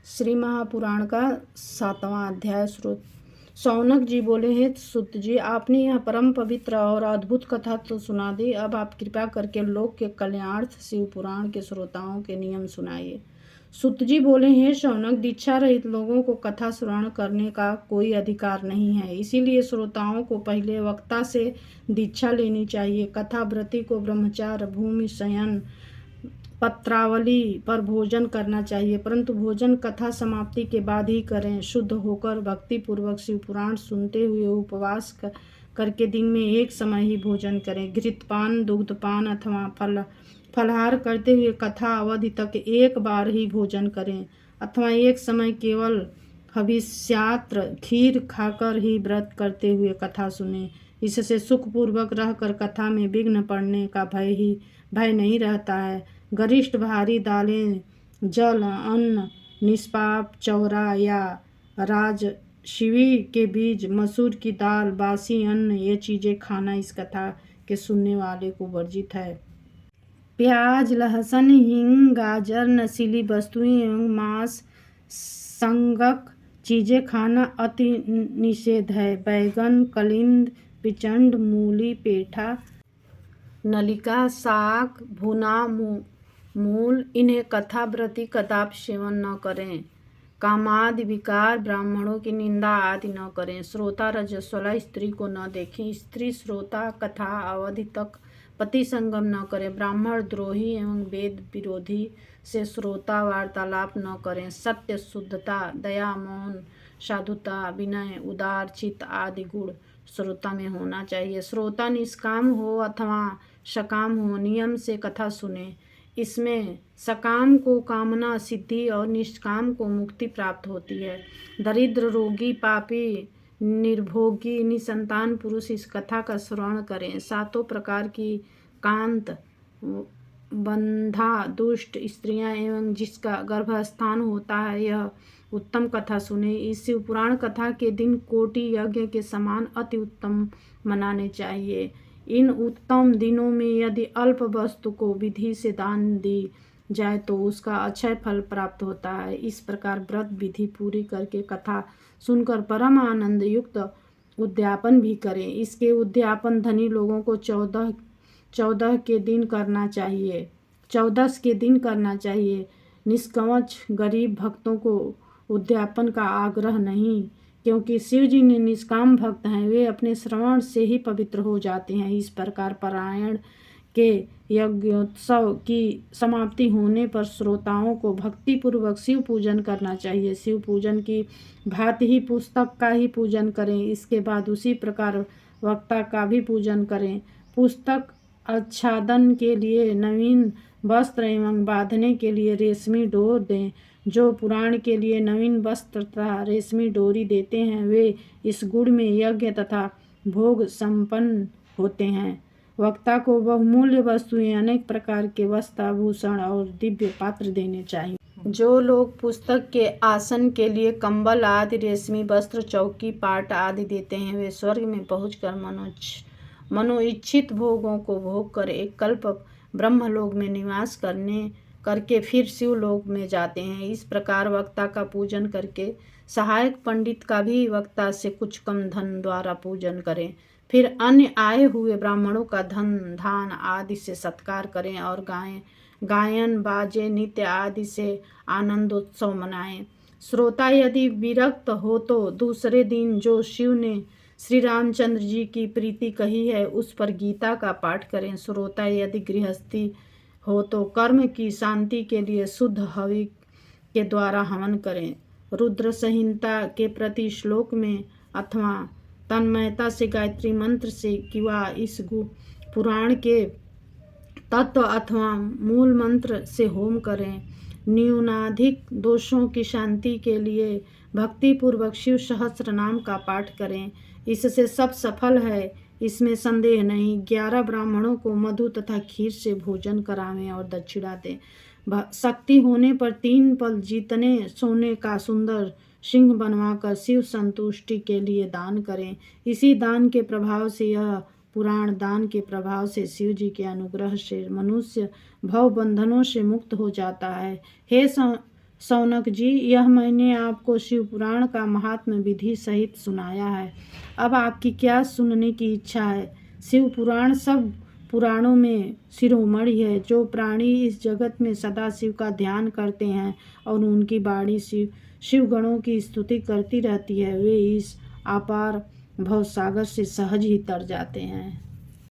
श्री महापुराण का 7वां अध्याय। शौनक जी बोले, हे सुत जी, आपने यह परम पवित्र और अद्भुत कथा तो सुना दी। अब आप कृपा करके लोक के कल्याणार्थ शिव पुराण के श्रोताओं के नियम सुनाइए। सुत जी बोले, हे शौनक, दीक्षा रहित लोगों को कथा श्रवण करने का कोई अधिकार नहीं है, इसीलिए श्रोताओं को पहले वक्ता से दीक्षा लेनी चाहिए। कथा व्रती को ब्रह्मचार्य, भूमि शयन, पत्रावली पर भोजन करना चाहिए, परंतु भोजन कथा समाप्ति के बाद ही करें। शुद्ध होकर भक्ति पूर्वक शिव पुराण सुनते हुए उपवास करके दिन में एक समय ही भोजन करें। घृतपान, दुग्धपान अथवा फलहार करते हुए कथा अवधि तक एक बार ही भोजन करें, अथवा एक समय केवल हविष्यात्र खीर खाकर ही व्रत करते हुए कथा सुने। इससे सुखपूर्वक रहकर कथा में विघ्न पड़ने का भय नहीं रहता है। गरिष्ठ भारी दालें, जल, अन्न, निष्पाप चौरा या राजशिवी के बीज, मसूर की दाल, बासी अन्न, ये चीज़ें खाना इस कथा के सुनने वाले को वर्जित है। प्याज, लहसुन, हींग, गाजर, नशीली वस्तुएं एवं मांस संगक चीज़ें खाना अति निषेध है। बैगन, कलिंद, पिचंड, मूली, पेठा, नलिका, साग, भुना मूल, इन्हें कथा व्रती कदापि सेवन न करें। कामादि विकार, ब्राह्मणों की निंदा आदि न करें। श्रोता रजस्वला स्त्री को न देखें। स्त्री श्रोता कथा अवधि तक पति संगम न करें। ब्राह्मण द्रोही एवं वेद विरोधी से श्रोता वार्तालाप न करें। सत्य, शुद्धता, दया, मौन, साधुता, विनय, उदार चित्त आदि गुण श्रोता में होना चाहिए। श्रोता निष्काम हो अथवा सकाम हो, नियम से कथा सुने। इसमें सकाम को कामना सिद्धि और निष्काम को मुक्ति प्राप्त होती है। दरिद्र, रोगी, पापी, निर्भोगी, निसंतान पुरुष इस कथा का श्रवण करें। सातों प्रकार की कांत, बंधा, दुष्ट स्त्रियां एवं जिसका गर्भस्थान होता है, यह उत्तम कथा सुने। इस शिव पुराण कथा के दिन कोटि यज्ञ के समान अति उत्तम मनाने चाहिए। इन उत्तम दिनों में यदि अल्प वस्तु को विधि से दान दी जाए तो उसका अक्षय फल प्राप्त होता है। इस प्रकार व्रत विधि पूरी करके कथा सुनकर परम आनंद युक्त उद्यापन भी करें। इसके उद्यापन धनी लोगों को 14 के दिन करना चाहिए। 14 के दिन करना चाहिए। निष्कवच गरीब भक्तों को उद्यापन का आग्रह नहीं, क्योंकि शिव जी ने निष्काम भक्त हैं, वे अपने श्रवण से ही पवित्र हो जाते हैं। इस प्रकार पारायण के यज्ञोत्सव की समाप्ति होने पर श्रोताओं को भक्ति पूर्वक शिव पूजन करना चाहिए। शिव पूजन की भांति ही पुस्तक का ही पूजन करें। इसके बाद उसी प्रकार वक्ता का भी पूजन करें। पुस्तक आच्छादन के लिए नवीन वस्त्र एवं बांधने के लिए रेशमी डोर दें। जो पुराण के लिए नवीन वस्त्र तथा रेशमी डोरी देते हैं, वे इस गुण में यज्ञ तथा भोग संपन्न होते हैं। वक्ता को बहुमूल्य वस्तुएं, अनेक प्रकार के वस्त्र, आभूषण और दिव्य पात्र देने चाहिए। जो लोग पुस्तक के आसन के लिए कंबल आदि, रेशमी वस्त्र, चौकी, पाट आदि देते हैं, वे स्वर्ग में पहुंचकर मनोइच्छित भोगों को भोग कर एक कल्प ब्रह्मलोक में निवास करके फिर शिवलोक में जाते हैं। इस प्रकार वक्ता का पूजन करके सहायक पंडित का भी वक्ता से कुछ कम धन द्वारा पूजन करें। फिर अन्य आए हुए ब्राह्मणों का धन, धान आदि से सत्कार करें और गायन, बाजे, नृत्य आदि से आनंदोत्सव मनाएं। श्रोता यदि विरक्त हो तो दूसरे दिन जो शिव ने श्री रामचंद्र जी की प्रीति कही है उस पर गीता का पाठ करें। श्रोता यदि गृहस्थी हो तो कर्म की शांति के लिए शुद्ध हवि के द्वारा हवन करें। रुद्र संहिता के प्रति श्लोक में अथवा तन्मयता से गायत्री मंत्र से किंवा इस पुराण के तत्व अथवा मूल मंत्र से होम करें। न्यूनाधिक दोषों की शांति के लिए भक्ति पूर्वक शिव सहस्त्र नाम का पाठ करें। इससे सब सफल है, इसमें संदेह नहीं। 11 ब्राह्मणों को मधु तथा खीर से भोजन करावें और दक्षिणा दें। शक्ति होने पर 3 पल जीतने सोने का सुंदर सिंह बनवाकर शिव संतुष्टि के लिए दान करें। इसी दान के प्रभाव से, यह पुराण दान के प्रभाव से शिव जी के अनुग्रह से मनुष्य भव बंधनों से मुक्त हो जाता है। हे शौनक जी, यह मैंने आपको शिव पुराण का महात्म्य विधि सहित सुनाया है। अब आपकी क्या सुनने की इच्छा है? शिव पुराण सब पुराणों में शिरोमणि है। जो प्राणी इस जगत में सदा शिव का ध्यान करते हैं और उनकी वाणी शिव गणों की स्तुति करती रहती है, वे इस अपार भवसागर से सहज ही तर जाते हैं।